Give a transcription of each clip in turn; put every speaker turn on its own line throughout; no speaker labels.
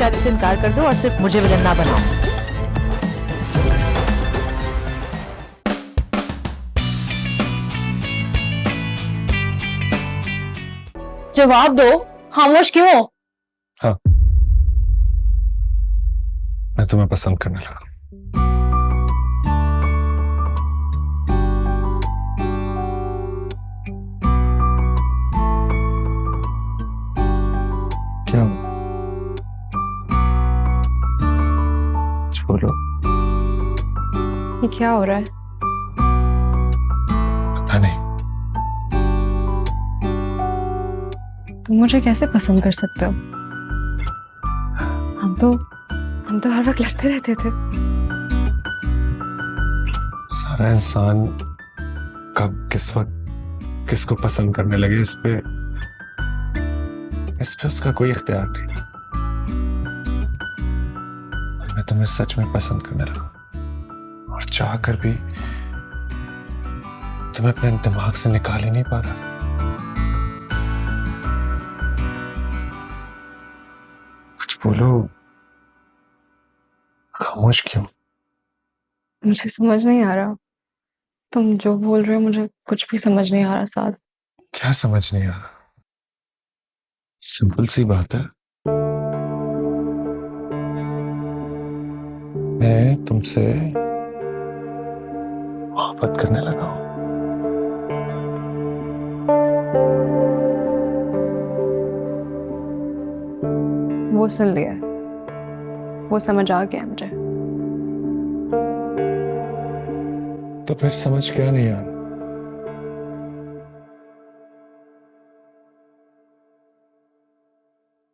शादी से इनकार कर दो और सिर्फ मुझे विलन ना बनाओ।
जवाब दो, खामोश क्यों हो?
हाँ, मैं तुम्हें पसंद करने लगा। क्या कुछ बोलो।
ये क्या हो रहा है?
पता नहीं।
तुम मुझे कैसे पसंद कर सकते हो? हम तो हर वक्त लड़ते रहते थे।
सारा इंसान कब किस वक्त किसको पसंद करने लगे इस पे उसका कोई इख्तियार नहीं। मैं तुम्हें सच में पसंद करने लगा और चाह कर भी तुम्हें अपने दिमाग से निकाल ही नहीं पा रहा। कुछ बोलो, खामोश क्यों?
मुझे समझ नहीं आ रहा। तुम जो बोल रहे हो मुझे कुछ भी समझ नहीं आ रहा साद।
क्या समझ नहीं आ रहा? सिंपल सी बात है, मैं तुमसे मोहब्बत करने लगा हूं।
वो सुन लिया, वो समझ आ गया मुझे।
तो फिर समझ क्या नहीं आ रहा?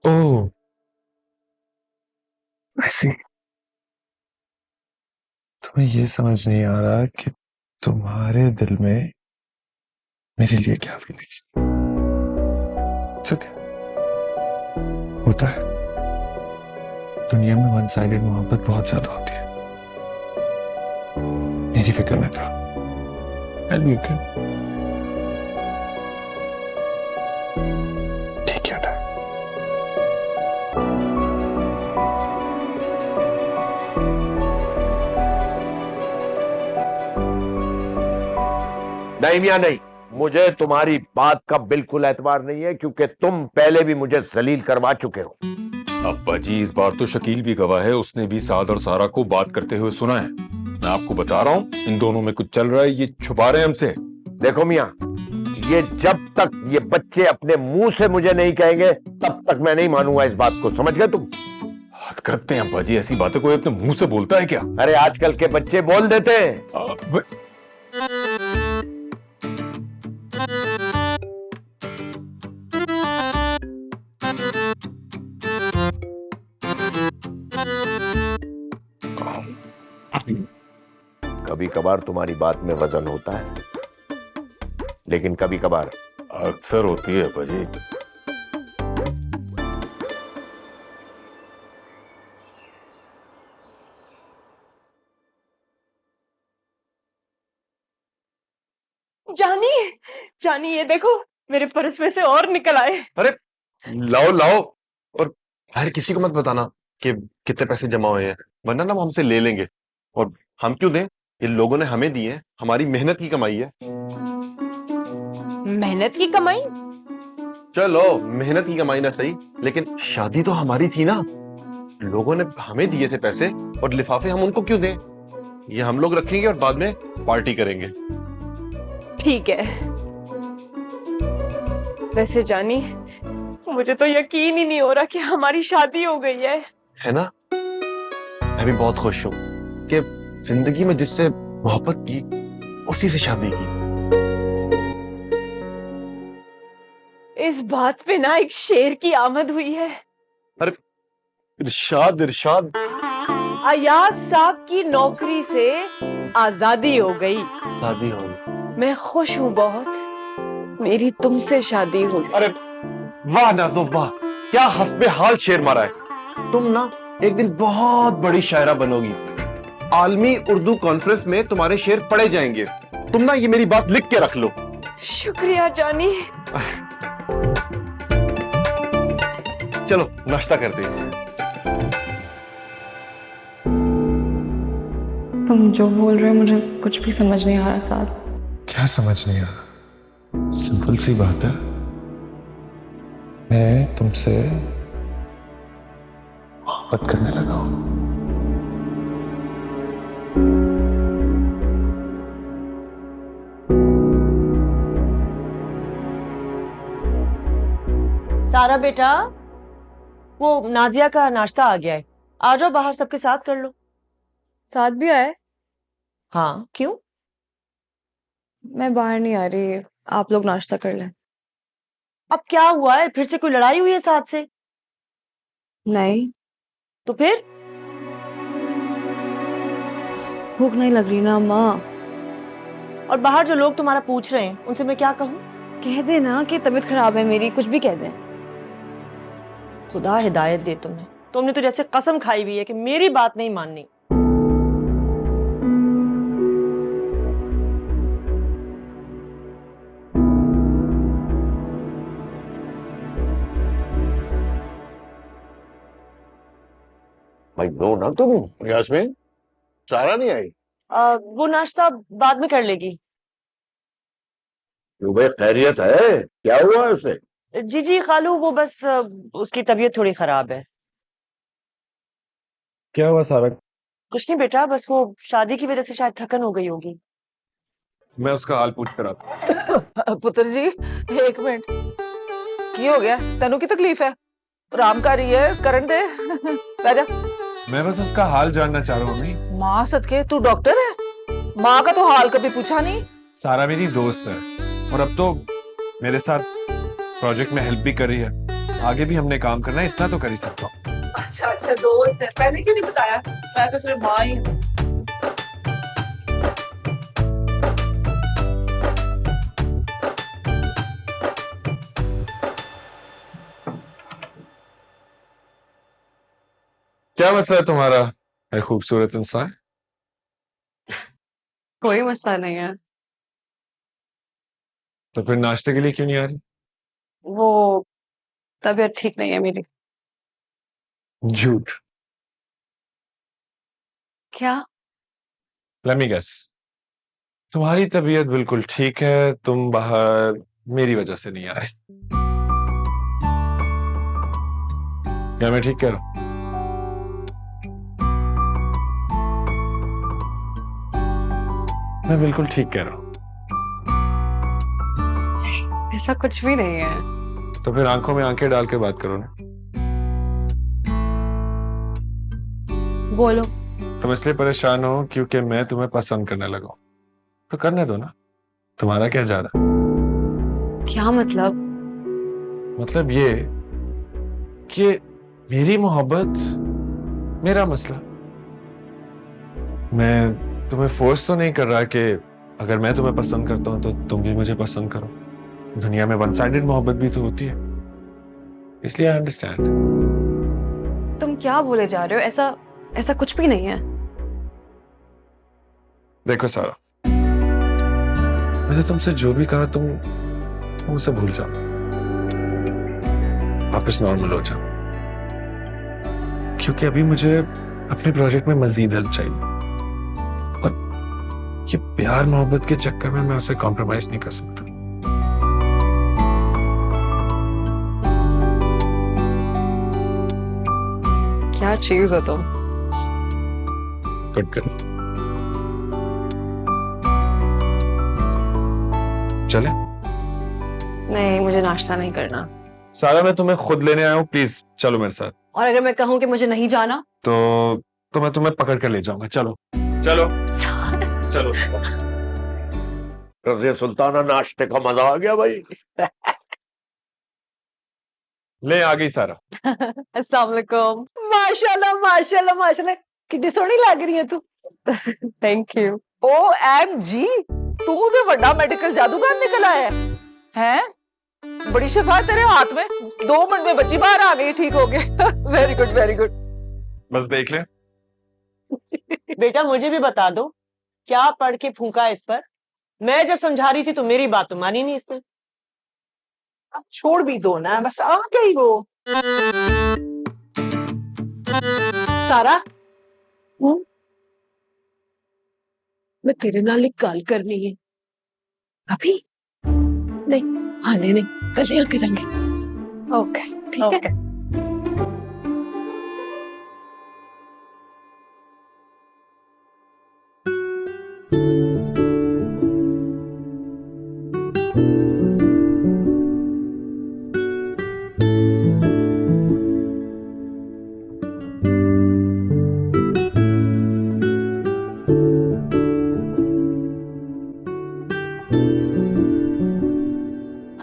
ओह, ऐसी तुम्हें ये समझ नहीं आ रहा कि तुम्हारे दिल में मेरे लिए क्या फीलिंग्स होता है। दुनिया में वन साइडेड मोहब्बत बहुत ज्यादा होती है। मेरी फिक्र न करो, ठीक है ना?
नहीं मियां नहीं, मुझे तुम्हारी बात का बिल्कुल एतबार नहीं है, क्योंकि तुम पहले भी मुझे जलील करवा चुके हो।
अब्बा जी, इस बार तो शकील भी गवाह है, उसने भी साद और सारा को बात करते हुए सुना है। मैं आपको बता रहा हूँ, इन दोनों में कुछ चल रहा है, ये छुपा रहे हैं हमसे।
देखो मियां, ये जब तक ये बच्चे अपने मुंह से मुझे नहीं कहेंगे तब तक मैं नहीं मानूंगा इस बात को, समझ गए तुम?
बात करते हैं अब्बा जी, ऐसी बातें कोई अपने मुंह से बोलता है क्या?
अरे आजकल के बच्चे बोल देते हैं। कभी कभार तुम्हारी बात में वजन होता है, लेकिन कभी कभार
अक्सर होती है अब्बा जी।
जानी, जानी ये देखो, मेरे पर्स में से और निकल आए।
अरे लाओ लाओ, और बाहर किसी को मत बताना कि कितने पैसे जमा हुए हैं, वरना ना वो हमसे ले लेंगे। और हम क्यों दें? ये लोगों ने हमें दिए हैं, हमारी मेहनत की कमाई है।
मेहनत की कमाई?
चलो मेहनत की कमाई ना सही, लेकिन शादी तो हमारी थी ना। लोगों ने हमें दिए थे पैसे, और लिफाफे हम उनको क्यों दें? ये हम लोग रखेंगे और बाद में पार्टी करेंगे।
ठीक है। वैसे जानी, मुझे तो यकीन ही नहीं हो रहा कि हमारी शादी हो गई है
ना? मैं भी बहुत खुश हूं कि जिंदगी में जिससे मोहब्बत की उसी से शादी की।
इस बात पे ना एक शेर की आमद हुई है।
अरे इरशाद इरशाद।
अयाज साहब की नौकरी से आजादी हो गई।
शादी हो गई।
मैं खुश हूँ बहुत, मेरी तुमसे शादी हुई।
अरे वाह नाज़ो वाह, क्या हस्बे हाल शेर मारा है। तुम ना एक दिन बहुत बड़ी शायरा बनोगी। आलमी उर्दू कॉन्फ्रेंस में तुम्हारे शेर पढ़े जाएंगे। तुम ना ये मेरी बात लिख के रख लो।
शुक्रिया जानी।
चलो नाश्ता करते हैं।
तुम जो बोल रहे हो मुझे कुछ भी समझ नहीं आ रहा साथ।
क्या समझ नहीं आ रहा? सिंपल सी बात है, मैं तुमसे मोहब्बत करने लगा हूं।
सारा बेटा, वो नाजिया का नाश्ता आ गया है, आ जाओ बाहर सबके साथ कर लो।
साथ भी आए?
हाँ, क्यों?
मैं बाहर नहीं आ रही, आप लोग नाश्ता कर लें।
अब क्या हुआ है, फिर से कोई लड़ाई हुई है साथ से?
नहीं,
तो फिर?
भूख नहीं लग रही ना अम्मा।
और बाहर जो लोग तुम्हारा पूछ रहे हैं उनसे मैं क्या कहूँ?
कह दे ना कि तबीयत खराब है मेरी, कुछ भी कह दे।
खुदा हिदायत दे तुम्हें, तुमने तो जैसे कसम खाई हुई है कि मेरी बात नहीं माननी।
भाई नो ना तुम।
यास्मीन, सारा नहीं आई?
वो नाश्ता बाद में कर लेगी।
क्यों भाई, खैरियत है? क्या हुआ है उसे?
जी जी खालू, वो बस उसकी तबीयत थोड़ी खराब है।
क्या हुआ सारा?
कुछ नहीं बेटा, बस वो शादी की वजह से शायद थकन हो गई होगी।
मैं उसका हाल पूछ कर आता
पुत्र जी, एक मिनट। की हो गया? तेनू की तकलीफ है? आराम कर रही है, करन दे। बैठ जा।
हूँ। मैं बस उसका हाल जानना चाह रहा हूँ मम्मी।
माँ सदके, तू डॉक्टर है? माँ का तो हाल कभी पूछा नहीं।
सारा मेरी दोस्त है और अब तो मेरे साथ प्रोजेक्ट में हेल्प भी कर रही है। आगे भी हमने काम करना है, इतना तो कर ही सकता हूँ।
अच्छा अच्छा, दोस्त है, पहले क्यों नहीं बताया? मैं तो सिर्फ माँ ही हूँ।
क्या मसला है तुम्हारा, है खूबसूरत इंसान?
कोई मसला नहीं है।
तो फिर नाश्ते के लिए क्यों नहीं आ रही?
वो तबीयत ठीक नहीं है मेरी।
झूठ।
क्या?
लेट मी गेस, तुम्हारी तबीयत बिल्कुल ठीक है, तुम बाहर मेरी वजह से नहीं आ रहे। क्या मैं ठीक कह रहा हूं? मैं बिल्कुल ठीक कह रहा हूं।
ऐसा कुछ भी नहीं है।
तो फिर आंखों में आंखें डाल के बात करो ना।
बोलो।
तुम इसलिए परेशान हो क्योंकि मैं तुम्हें पसंद करने लगा हूं। तो करने दो ना, तुम्हारा क्या जा रहा?
क्या मतलब?
मतलब ये कि मेरी मोहब्बत मेरा मसला। मैं तुम्हें फोर्स तो नहीं कर रहा कि अगर मैं तुम्हें पसंद करता हूं तो तुम भी मुझे पसंद करो। दुनिया में वन साइडेड मोहब्बत भी तो होती है, इसलिए आई अंडरस्टैंड।
तुम क्या बोले जा रहे हो? ऐसा ऐसा कुछ भी नहीं है।
देखो सारा, मैंने तुमसे जो भी कहा तुम उसे भूल जाओ, वापस नॉर्मल हो जाओ, क्योंकि अभी मुझे अपने प्रोजेक्ट में मजीद हेल्प चाहिए और ये प्यार मोहब्बत के चक्कर में मैं उसे कॉम्प्रोमाइज नहीं कर सकता।
क्या चीज हो तुम?
कट कर। चले?
नहीं, मुझे नाश्ता नहीं करना।
सारा, मैं तुम्हें खुद लेने आया हूँ, प्लीज चलो मेरे साथ।
और अगर मैं कहूँ कि मुझे नहीं जाना?
तो मैं तुम्हें पकड़ कर ले जाऊंगा। चलो चलो चलो।
रज़िया सुल्ताना, नाश्ते का मजा आ गया भाई।
ले आ गई सारा।
अस्सलाम वालेकुम।
माशाल्लाह माशाल्लाह माशाल्लाह, कितनी सोहनी लग रही है तू।
Thank you.
OMG, तू तो बड़ा मेडिकल जादूगर निकल आया है। बड़ी शिफा है तेरे हाथ में, 2 मिनट में बच्ची बाहर आ गई, ठीक हो गए। Very good very good.
बस देख ले।
बेटा मुझे भी बता दो, क्या पढ़ के फूंका इस पर? मैं जब समझा रही थी तो मेरी बात तो मानी नहीं इसने।
अब छोड़ भी दो ना, बस आ गई वो। सारा,
मैं तेरे नाल एक गल करनी है। अभी नहीं, हाले नहीं, कल करेंगे।
ओके ठीक है।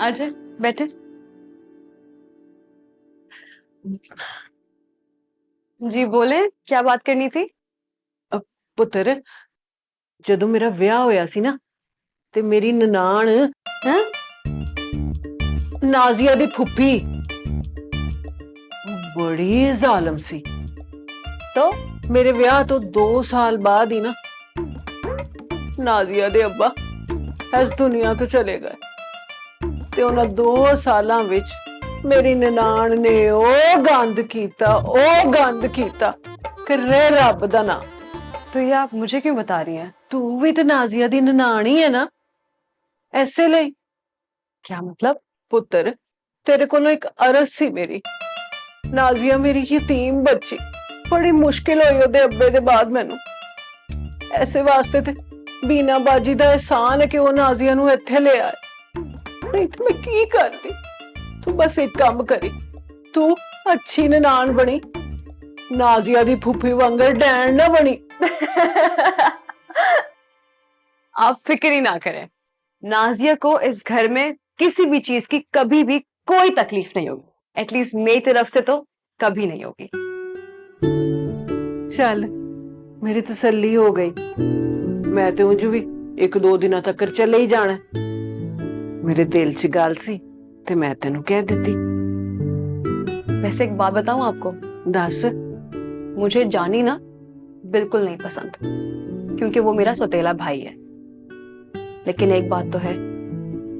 आजा बैठे। जी बोले, क्या बात करनी थी?
पुत्र, ਜਦੋਂ ਮੇਰਾ ਵਿਆਹ ਹੋਇਆ ਸੀ ਨਾ ਤੇ ਮੇਰੀ ਨਨਾਣ ਹੈ ਨਾਜ਼ੀਆ ਦੀ ਫੁੱਫੀ ਬੜੀ ਜ਼ਾਲਮ ਸੀ। तो मेरे ਵਿਆਹ ਤੋਂ 2 ਸਾਲ ਬਾਅਦ ਹੀ ਨਾ ਨਾਜ਼ੀਆ ਦੇ ਅੱਬਾ ਇਸ ਦੁਨੀਆ ਤੋਂ ਚਲੇ ਗਏ ਤੇ ਉਹਨਾਂ 2 ਸਾਲਾਂ ਵਿੱਚ ਮੇਰੀ ਨਨਾਣ ਨੇ ਉਹ ਗੰਦ ਕੀਤਾ ਕਿ ਰੇ ਰੱਬ ਦਾ ਨਾਮ।
तो ये आप मुझे क्यों बता रही हैं?
तू भी तो नाजिया दी ननाण ही है ना, ऐसे ले।
क्या मतलब?
पुत्र, तेरे कोलों एक अरज सी मेरी। नाजिया मेरी यतीम बच्ची, बड़ी मुश्किल हुई ओदे अब्बे दे बाद मैनू। ऐसे वास्ते ते बीना बाजी दा एहसान है कि वो नाजिया नू इत्थे ले आए, नहीं तो मैं की करती। तू बस एक काम करी, तू अच्छी ननाण बनी, नाजिया दी फूफी वांगर डैन ना बनी।
आप फिक्र ही ना करें, नाजिया को इस घर में किसी भी चीज की कभी भी कोई तकलीफ नहीं होगी। एटलीस्ट मेरी तरफ से तो कभी नहीं होगी।
चल मेरी तसल्ली हो गई। मैं तो उंज भी 1-2 दिनों तक चले ही जाना। मेरे दिल च गल सी ते मैं तेनू कह दित्ती।
वैसे एक बात बताऊं आपको,
दस।
मुझे जानी ना बिल्कुल नहीं पसंद, क्योंकि वो मेरा सौतेला भाई है। लेकिन एक बात तो है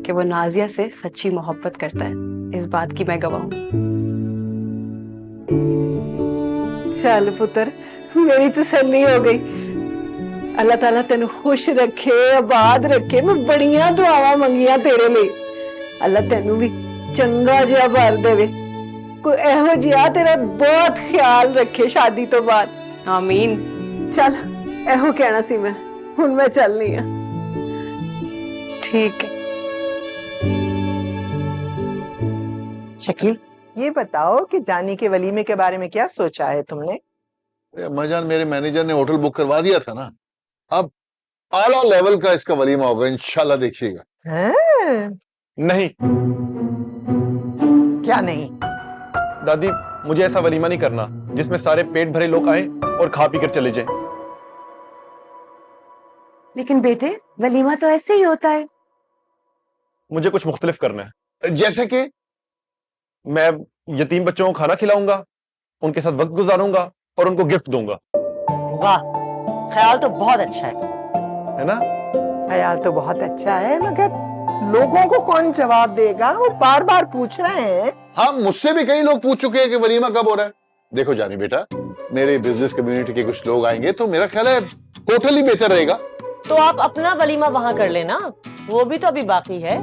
कि वो नाजिया से सच्ची मोहब्बत करता है, इस बात की मैं गवाह हूं।
चल पुत्र, मेरी तसल्ली हो गई। अल्लाह ताला तेनू खुश रखे, आबाद रखे। मैं बड़ियां दुआवां मंगियां तेरे लिए। अल्लाह तेनू भी चंगा जिहा भर देवे, कोई एहो जिहा तेरा बहुत ख्याल रखे शादी तो बाद।
आमीन।
चल एहो कहना सी मैं, हुन मैं चलनी है।
ठीक है।
शकील, ये बताओ कि जानी के वलीमे के बारे में क्या सोचा है तुमने?
अम्माजान, मेरे मैनेजर ने होटल बुक करवा दिया था ना, अब आला लेवल का इसका वलीमा होगा, इंशाल्लाह देखिएगा।
नहीं
क्या नहीं?
दादी, मुझे ऐसा वलीमा नहीं करना जिसमें सारे पेट भरे लोग आए और खा पी कर चले जाएं।
लेकिन बेटे, वलीमा तो ऐसे ही होता है।
मुझे कुछ मुख्तलिफ करना है।
जैसे कि
मैं यतीम बच्चों को खाना खिलाऊंगा, उनके साथ वक्त गुजारूंगा और उनको गिफ्ट दूंगा।
वाह, ख्याल तो बहुत अच्छा
है ना?
ख्याल तो बहुत अच्छा है, मगर लोगों को कौन जवाब देगा? वो बार बार पूछ रहे हैं।
हाँ, मुझसे भी कई लोग पूछ चुके हैं कि वलीमा कब हो रहा है। देखो जानी बेटा, मेरे बिजनेस कम्युनिटी के कुछ लोग आएंगे तो मेरा ख्याल है होटल ही बेहतर रहेगा।
तो आप अपना वलीमा वहां कर लेना, वो भी तो अभी बाकी है।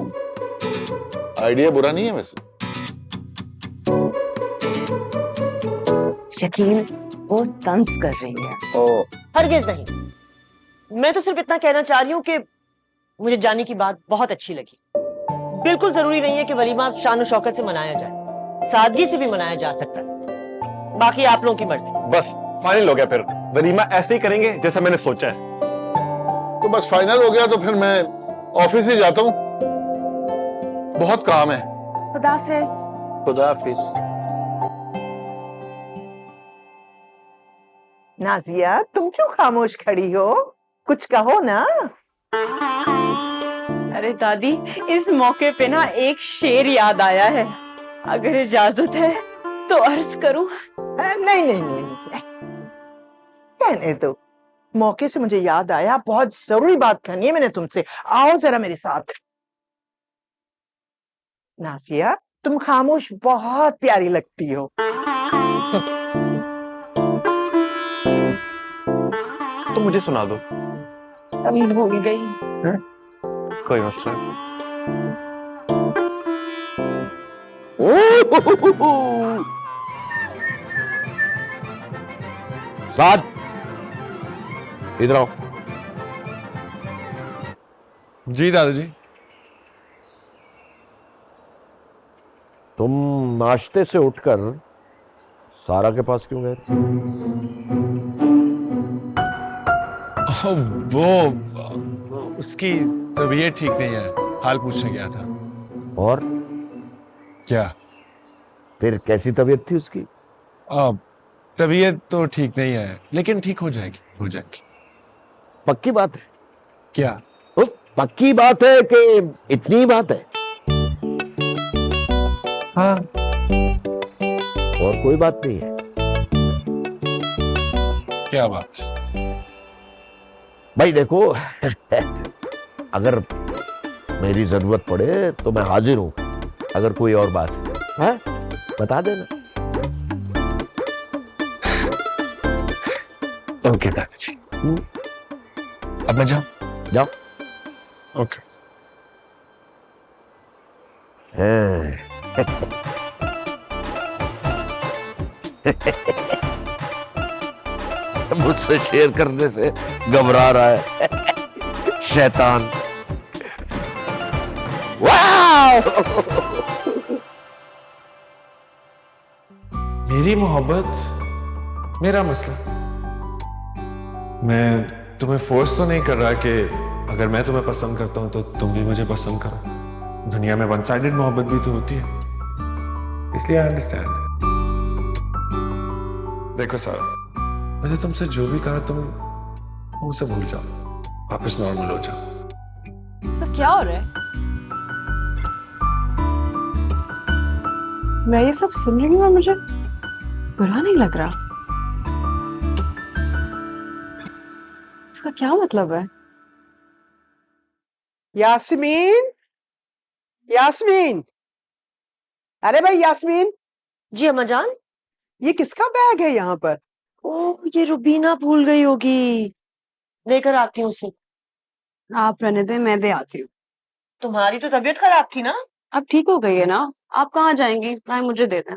आइडिया बुरा नहीं है वैसे।
शकील, वो तंज कर रही है।
ओ, हरगिज नहीं। मैं तो सिर्फ इतना कहना चाह रही हूँ कि मुझे जानी की बात बहुत अच्छी लगी। बिल्कुल जरूरी नहीं है कि वलीमा शान शौकत से मनाया जाए, सादगी से भी मनाया जा सकता है। बाकी आप लोगों की मर्जी।
बस फाइनल हो गया, फिर वलीमा ऐसे ही करेंगे जैसा मैंने सोचा है।
तो बस फाइनल हो गया, तो फिर मैं ऑफिस ही जाता हूँ, बहुत काम है।
खुदाफिज।
खुदाफिज।
नाजिया, तुम क्यों खामोश खड़ी हो? कुछ कहो ना।
अरे दादी, इस मौके पे ना एक शेर याद आया है, अगर इजाजत है तो अर्ज करूं?
नहीं नहीं नहीं, कहने दो। मौके से मुझे याद आया, बहुत जरूरी बात करनी है मैंने तुमसे। आओ जरा मेरे साथ। नाजिया, तुम खामोश बहुत प्यारी लगती हो।
तो मुझे सुना दो।
अभी भूल गई।
कोई मसला नहीं।
साथ इधर आओ।
जी दादाजी।
तुम नाश्ते से उठकर सारा के पास क्यों गए थे?
वो उसकी तबीयत ठीक नहीं है, हाल पूछने गया था।
और
क्या?
फिर कैसी तबीयत थी उसकी?
तबीयत तो ठीक नहीं है, लेकिन ठीक हो जाएगी, हो जाएगी।
पक्की बात है?
क्या?
तो पक्की बात है कि इतनी ही बात है?
हाँ।
और कोई बात नहीं है?
क्या बात?
भाई देखो, अगर मेरी जरूरत पड़े तो मैं हाजिर हूं। अगर कोई और बात है बता देना।
ओके दादाजी। अब मैं जाऊं?
जाओ।
ओके।
मुझसे शेयर करने से घबरा रहा है शैतान।
मेरी मोहब्बत मेरा मसला। मैं तुम्हें फोर्स तो नहीं कर रहा कि अगर मैं तुम्हें पसंद करता हूं तो तुम भी मुझे पसंद करो। दुनिया में वन साइडेड मोहब्बत भी तो होती है, इसलिए आई अंडरस्टैंड। देखो सारा, मैंने तुमसे जो भी कहा तुम उसे भूल जाओ, वापस नॉर्मल हो जाओ।
सब क्या हो रहा है? मैं ये सब सुन रही हूँ और मुझे बुरा नहीं लग रहा। इसका क्या मतलब है?
यास्मीन, यास्मीन, अरे भाई यास्मीन,
जी अम्मा जान।
ये किसका बैग है यहाँ पर?
ओ, ये रुबीना भूल गई होगी, लेकर आती हूँ उसे।
आप रहने दें, मैं दे आती हूँ।
तुम्हारी तो तबीयत खराब थी ना?
अब ठीक हो गई है ना? आप कहाँ जाएंगी? ना मुझे दे दें।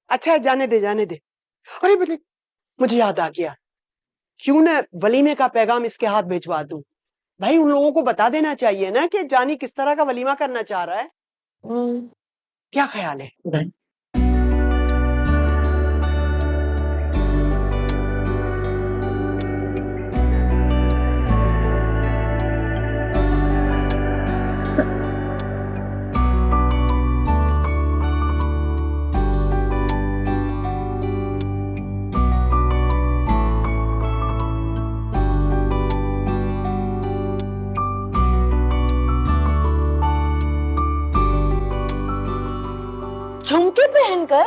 अच्छा जाने दे, जाने दे। अरे बदले, मुझे याद आ गया, क्यों ना वलीमे का पैगाम इसके हाथ भिजवा दूं। भाई उन लोगों को बता देना चाहिए ना कि जानी किस तरह का वलीमा करना चाह रहा है। क्या ख्याल है?
झुमके पहनकर?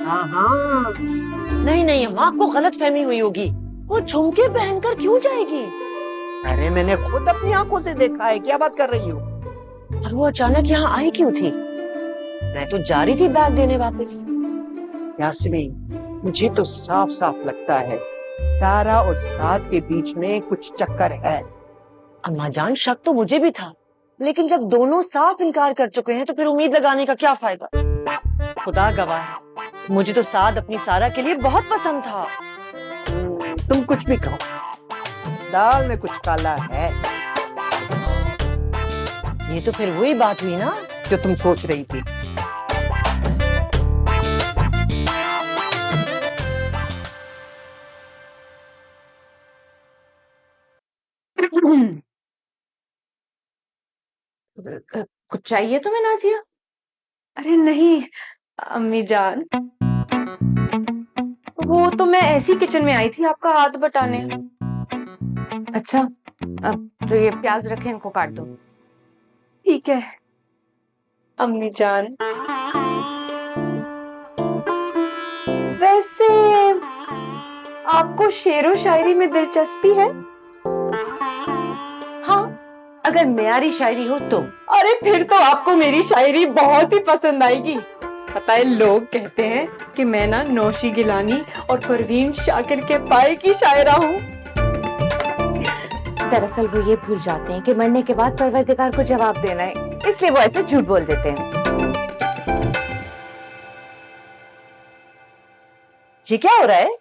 हाँ,
नहीं नहीं अम्मा, आपको गलत फहमी हुई होगी। वो झुमके पहनकर क्यों जाएगी?
अरे मैंने खुद अपनी आंखों से देखा है। क्या बात कर रही हो?
और वो अचानक यहाँ आई क्यों थी? मैं तो जा रही थी बैग देने वापस।
यास्मीन, मुझे तो साफ साफ लगता है सारा और साद के बीच में कुछ चक्कर है।
अम्मा जान, शक तो मुझे भी था, लेकिन जब दोनों साफ इनकार कर चुके हैं तो फिर उम्मीद लगाने का क्या फायदा? खुदा गवाह है, मुझे तो साद अपनी सारा के लिए बहुत पसंद था।
तुम कुछ भी कहो, दाल में कुछ काला है।
ये तो फिर वही बात हुई ना
जो तुम सोच रही थी।
कुछ चाहिए तुम्हें नाजिया?
अरे नहीं अम्मी जान, वो तो मैं ऐसी किचन में आई थी आपका हाथ बटाने।
अच्छा, अब तो ये प्याज रखे, इनको काट दो।
ठीक है अम्मी जान। वैसे आपको शेरो शायरी में दिलचस्पी है?
हाँ, अगर म्यारी शायरी हो तो।
अरे फिर तो आपको मेरी शायरी बहुत ही पसंद आएगी। पता है, लोग कहते हैं कि मैं ना नौशी गिलानी और परवीन शाकिर के पाए की शायरा हूँ।
दरअसल वो ये भूल जाते हैं कि मरने के बाद परवरदिगार को जवाब देना है, इसलिए वो ऐसे झूठ बोल देते हैं।
ये क्या हो रहा है?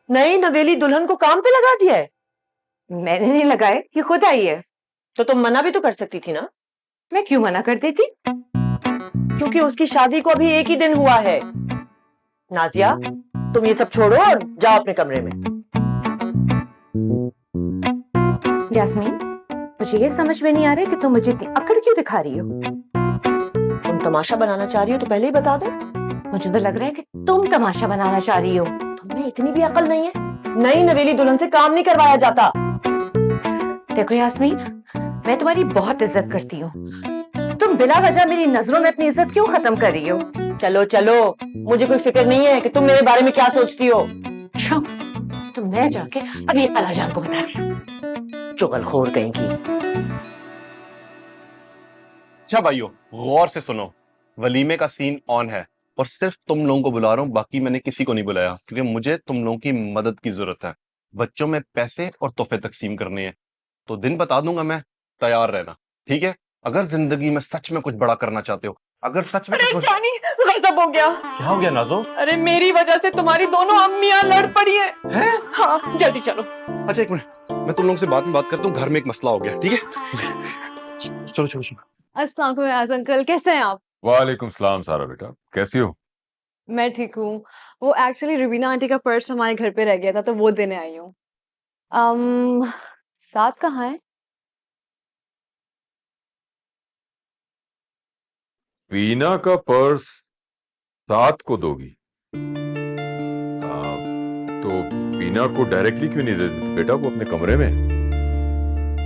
नई नवेली दुल्हन को काम पे लगा दिया है?
मैंने नहीं लगाए, ये खुद आई है।
तो तुम मना भी तो कर सकती थी ना।
मैं क्यों मना कर देती?
क्योंकि उसकी शादी को अभी एक ही दिन हुआ है। नाजिया, तुम ये सब छोड़ो और जाओ अपने कमरे में।
यास्मीन, मुझे ये समझ में नहीं आ रहा है कि तुम मुझे इतनी अकड़ क्यों दिखा रही हो?
तुम तमाशा बनाना चाह रही हो तो पहले ही बता दो।
मुझे तो लग रहा है कि तुम तमाशा बनाना चाह रही हो।
तुम्हें इतनी भी अकल नहीं है? नई नवेली दुल्हन से काम नहीं करवाया जाता।
देखो यास्मीन, मैं तुम्हारी बहुत इज्जत करती हूँ, तुम बिला वजह मेरी नजरों में अपनी इज्जत क्यों खत्म कर रही हो?
चलो चलो, मुझे कोई फिक्र नहीं है कि तुम मेरे बारे में क्या सोचती हो।
तो मैं जाके अभी अलाजान को बता रही हूँ।
चुगलखोर कहीं की।
अच्छा भाइयों, गौर से सुनो, वलीमे का सीन ऑन है और सिर्फ तुम लोगों को बुला रहा हूँ, बाकी मैंने किसी को नहीं बुलाया क्योंकि मुझे तुम लोगों की मदद की जरूरत है। बच्चों में पैसे और तोहफे तकसीम करने हैं, तो दिन बता दूंगा मैं, तैयार रहना, ठीक है? अगर जिंदगी में सच में कुछ बड़ा करना चाहते हो, अगर सच में कुछ...
जानी, गजब हो गया।
क्या हो गया नाजो?
अरे मेरी वजह से तुम्हारी दोनों अम्मियां लड़ पड़ी हैं।
हैं?
हाँ, जल्दी चलो।
अच्छा एक मिनट, मैं तुम लोगों से बाद में बात करता हूँ, घर में एक मसला हो गया, ठीक है? चलो चलो चलो।
अस्सलाम वालेकुम अंकल, कैसे हैं आप?
वालेकुम सलाम सारा बेटा, कैसी हो?
मैं ठीक हूँ। वो एक्चुअली रुबीना आंटी का पर्स हमारे घर पे रह गया था, तो वो देने आई हूँ। साथ कहाँ है?
वीना का पर्स साथ को दोगी? तो वीना को डायरेक्टली क्यों नहीं दे देते बेटा, वो अपने कमरे में?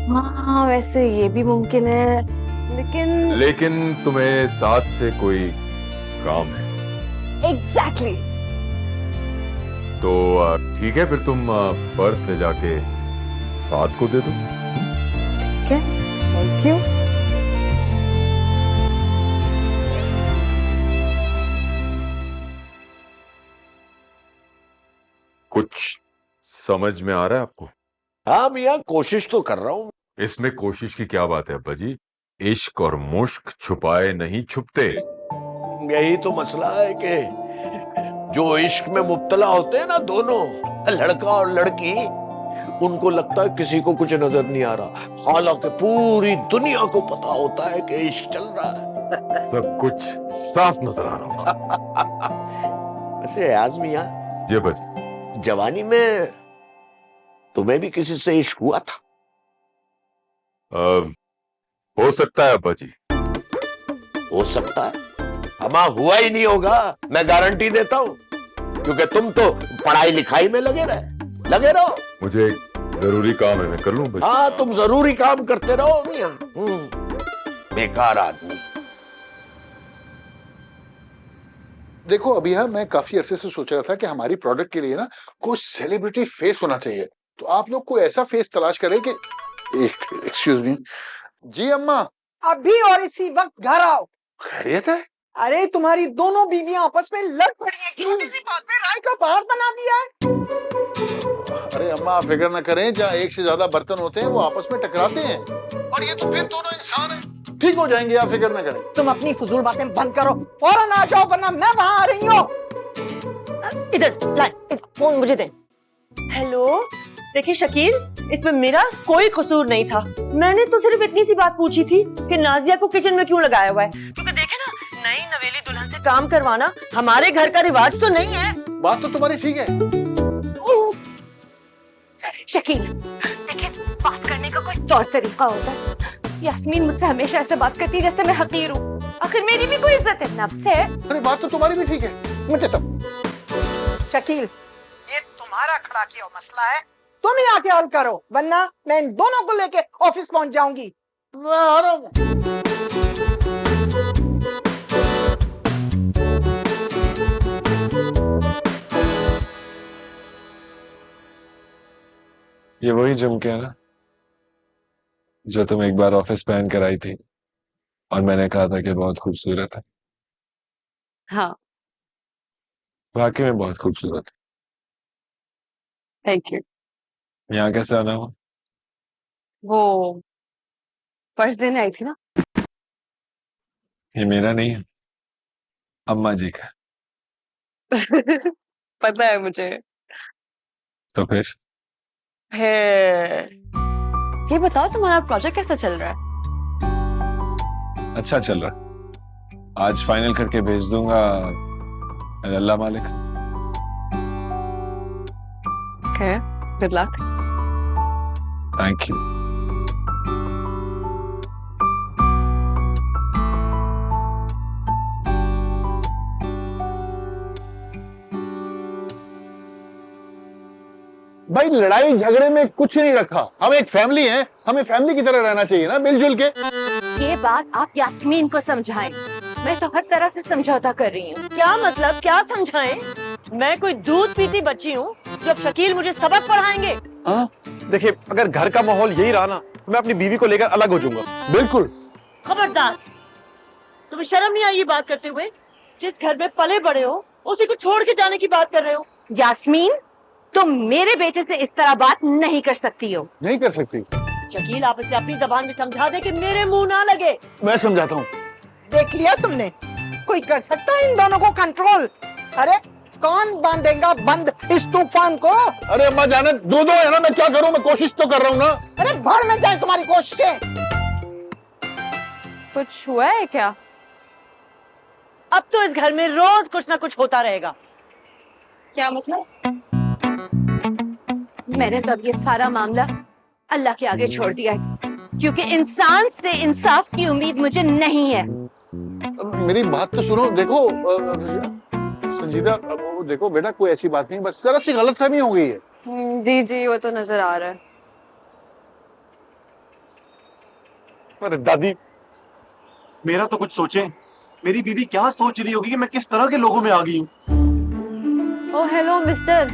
हाँ, वैसे ये भी मुमकिन है, लेकिन
तुम्हें साथ से कोई काम है?
एग्जैक्टली।
तो ठीक है, फिर तुम पर्स ले जाके साथ को दे दो।
ठीक है, थैंक यू।
कुछ समझ में आ रहा है आपको?
हाँ मियाँ, कोशिश तो कर रहा हूँ।
इसमें कोशिश की क्या बात है अब्बा जी, इश्क और मुश्क छुपाए नहीं छुपते।
यही तो मसला है कि जो इश्क में मुब्तला होते हैं ना, दोनों लड़का और लड़की, उनको लगता है किसी को कुछ नजर नहीं आ रहा, हालांकि पूरी दुनिया को पता होता है कि इश्क चल रहा है।
सब कुछ साफ नजर आ रहा
वैसे आज मियाँ
जी अब्बा,
जवानी में तुम्हें भी किसी से इश्क हुआ था?
हो सकता है अब्बा जी।
हो सकता है, हमा हुआ ही नहीं होगा, मैं गारंटी देता हूँ, क्योंकि तुम तो पढ़ाई लिखाई में लगे रहो।
मुझे जरूरी काम है, मैं कर लूं बस।
हाँ, तुम जरूरी काम करते रहो मियाँ। बेकार आदमी।
देखो अभी मैं काफी अरसे से सोच रहा था कि हमारी प्रोडक्ट के लिए ना कुछ सेलिब्रिटी फेस होना चाहिए, तो आप लोग कोई ऐसा फेस तलाश करें कि एक्सक्यूज मी। जी अम्मा।
अभी और इसी वक्त घर आओ।
खैरियत है?
अरे तुम्हारी दोनों बीवियां आपस में लड़ पड़ी हैं, छोटी सी बात पे राय का पहाड़ बना दिया है।
अरे अम्मा आप फिक्र न करें, जहाँ एक से ज्यादा बर्तन होते हैं वो आपस में टकराते हैं, और ये तो फिर दोनों इंसान हैं, ठीक हो जाएंगे, आप फिक्र न करें।
तुम अपनी फजूल बातें बंद करो, फौरन आ जाओ वरना मैं वहां आ रही हूँ।
इधर फोन मुझे दे। हेलो, देखिए शकील, इसमें मेरा कोई कसूर नहीं था। मैंने तो सिर्फ इतनी सी बात पूछी थी कि नाजिया को किचन में क्यों लगाया हुआ है, क्योंकि देखे ना, नई नवेली दुल्हन से काम करवाना हमारे घर का रिवाज तो नहीं है।
बात तो तुम्हारी ठीक है।
शकील, देखिए, बात करने का कोई तौर तरीका होता है। यास्मीन मुझसे हमेशा ऐसे बात करती है जैसे मैं हकीर हूँ। आखिर मेरी भी कोई इज्जत है, नफ्स है।
अरे बात तो तुम्हारी भी ठीक है।
मुझे तो शकील, ये तुम्हारा खड़ा किया मसला है, तुम ही आके हल करो, वरना मैं इन दोनों को लेके ऑफिस पहुंच जाऊंगी।
मैं आ रहा हूँ।
ये वही झुमके है ना जो तुम एक बार ऑफिस पहन कर आई थी और मैंने कहा था कि बहुत खूबसूरत है?
हाँ,
वाकई में बहुत खूबसूरत है।
Thank you.
यहाँ कैसे आना हो?
वो पर्स देने आई थी ना।
ये मेरा नहीं है, अम्मा जी का।
पता है मुझे।
तो फिर
ये बताओ तुम्हारा प्रोजेक्ट कैसा चल रहा है?
अच्छा चल रहा है। आज फाइनल करके भेज दूंगा, अल्लाह मालिक।
Okay, good luck.
Thank you.
भाई लड़ाई झगड़े में कुछ नहीं रखा, हम एक फैमिली हैं, हमें फैमिली की तरह रहना चाहिए ना, मिलजुल के।
ये बात आप यास्मीन को समझाएं। मैं तो हर तरह से समझौता कर रही हूँ।
क्या मतलब, क्या समझाएं? मैं कोई दूध पीती बच्ची हूँ जब शकील मुझे सबक पढ़ाएंगे?
हाँ देखिए, अगर घर का माहौल यही रहा ना तो मैं अपनी बीवी को लेकर अलग हो जाऊंगा।
बिल्कुल।
खबरदार, तुम्हें शर्म नहीं आई ये बात करते हुए? जिस घर में पले बड़े हो उसी को छोड़ के जाने की बात कर रहे हो।
यास्मीन, तुम मेरे बेटे से इस तरह बात नहीं कर सकती हो।
नहीं कर सकती।
शकील, आप इसे अपनी जबान में समझा दे कि मेरे मुंह ना लगे।
मैं समझाता हूँ।
देख लिया तुमने, कोई कर सकता है इन दोनों को कंट्रोल? अरे कौन बांधेगा बंद इस तूफान को?
अरे अम्मा जाने दो है ना, मैं क्या करूँ, मैं कोशिश तो कर रहा हूँ ना।
अरे भाड़ में जाए तुम्हारी कोशिशें।
कुछ हुआ है क्या?
अब तो इस घर में रोज कुछ ना कुछ होता रहेगा।
क्या मतलब?
मैंने तो अब ये सारा मामला अल्लाह के आगे छोड़ दिया है, क्योंकि इंसान से इंसाफ की उम्मीद मुझे नहीं है।
मेरी बात तो सुनो। देखो संजीदा, वो देखो बेटा, कोई ऐसी बात नहीं, बस जरा सी गलतफहमी हो गई है।
जी जी, वो तो नजर आ रहा है।
अरे दादी, मेरा तो कुछ सोचें। मेरी बीवी क्या सोच रही होगी कि मैं किस तरह के लोगों में आ गई हूँ।
ओ हेलो मिस्टर,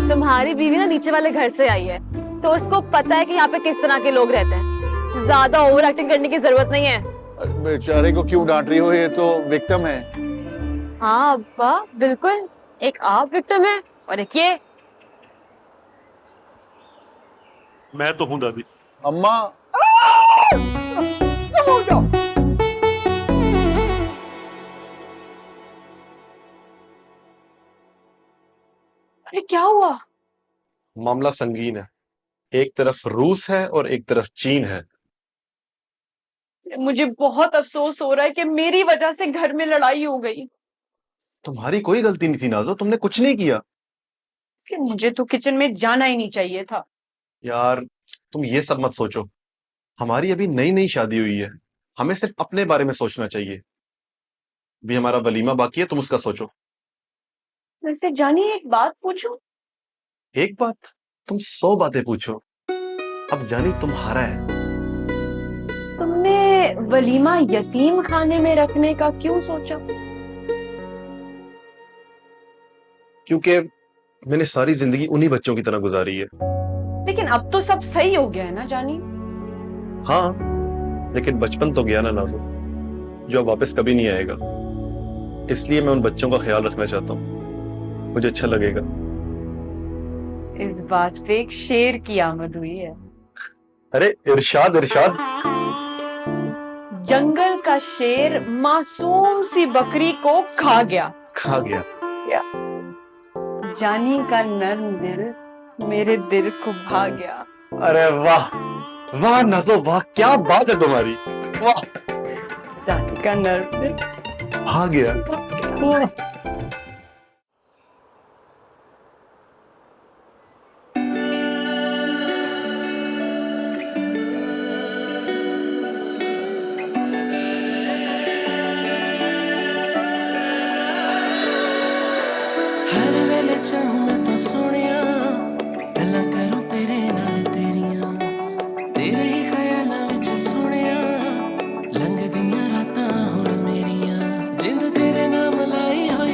तुम्हारी बीवी ना नीचे वाले घर से आई है, तो उसको पता है कि यहाँ पे किस तरह के लोग रहते हैं। ज्यादा ओवर एक्टिंग करने की जरूरत नहीं है।
बेचारे को क्यों डांट रही हो, ये तो विक्टिम है।
हाँ अब्बा, बिल्कुल। एक आप विक्टिम है और एक ये।
मैं तो हूँ दादी।
अम्मा
अरे क्या हुआ?
मामला संगीन है। एक तरफ रूस है और एक तरफ चीन है।
मुझे बहुत अफसोस हो रहा है कि मेरी वजह से घर में लड़ाई हो गई।
तुम्हारी कोई गलती नहीं थी नाज़ो, तुमने कुछ नहीं किया।
कि मुझे तो किचन में जाना ही नहीं चाहिए था।
यार तुम ये सब मत सोचो, हमारी अभी नई नई शादी हुई है, हमें सिर्फ अपने बारे में सोचना चाहिए। भी हमारा वलीमा बाकी है, तुम उसका सोचो।
वैसे जानी, एक बात पूछूं?
एक बात? तुम 100 बातें पूछो। अब जानी तुम्हारा है।
तुमने वलीमा यतीम खाने में रखने का क्यों सोचा?
क्योंकि मैंने सारी जिंदगी उन्हीं बच्चों की तरह गुजारी है।
लेकिन अब तो सब सही हो गया है ना जानी?
हाँ, लेकिन बचपन तो गया ना नाज़ो, जो अब वापस कभी नहीं आएगा। इसलिए मैं उन बच्चों का ख्याल रखना चाहता हूँ, मुझे अच्छा लगेगा।
इस बात पे एक शेर की आमद हुई है।
अरे इरशाद इरशाद।
जंगल का शेर मासूम सी बकरी को खा गया।
खा गया।
जानी का नर्म दिल मेरे दिल को भा गया।
अरे वाह वाह नाज़ो वाह, क्या बात है तुम्हारी। वाह,
जानी का नर्म दिल
भा गया।
हर वेले चाहूं मैं तो सोनिया, गल्लां करूं तेरे नाल तेरियां, तेरे ही ख्यालां विच सोनिया लंघदियां रातां हुण मेरियां, जिंद तेरे नाम लाई होई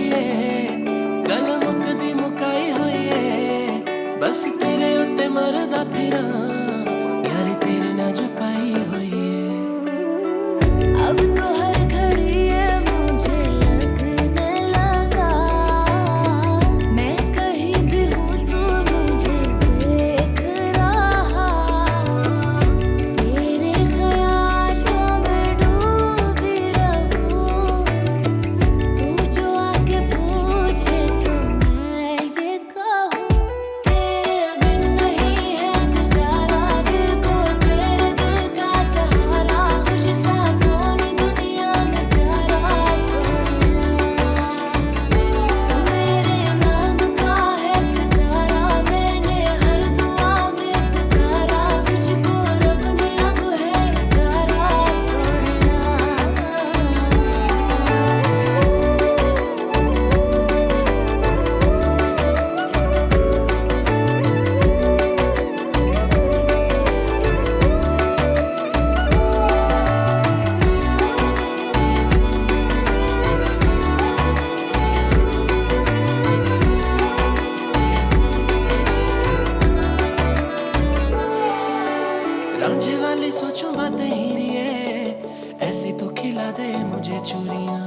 चोरियां,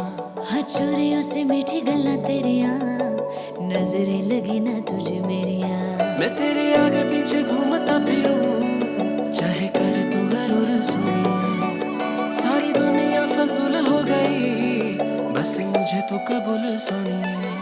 हाँ चोरियों से मीठी गल्ला तेरिया, नजरें लगी ना तुझे मेरिया। मैं तेरे आगे पीछे घूमता फिरूं, चाहे कर तू गरूर सोनिए। सारी दुनिया फजूल हो गई, बस मुझे तो कबूल सोनिए।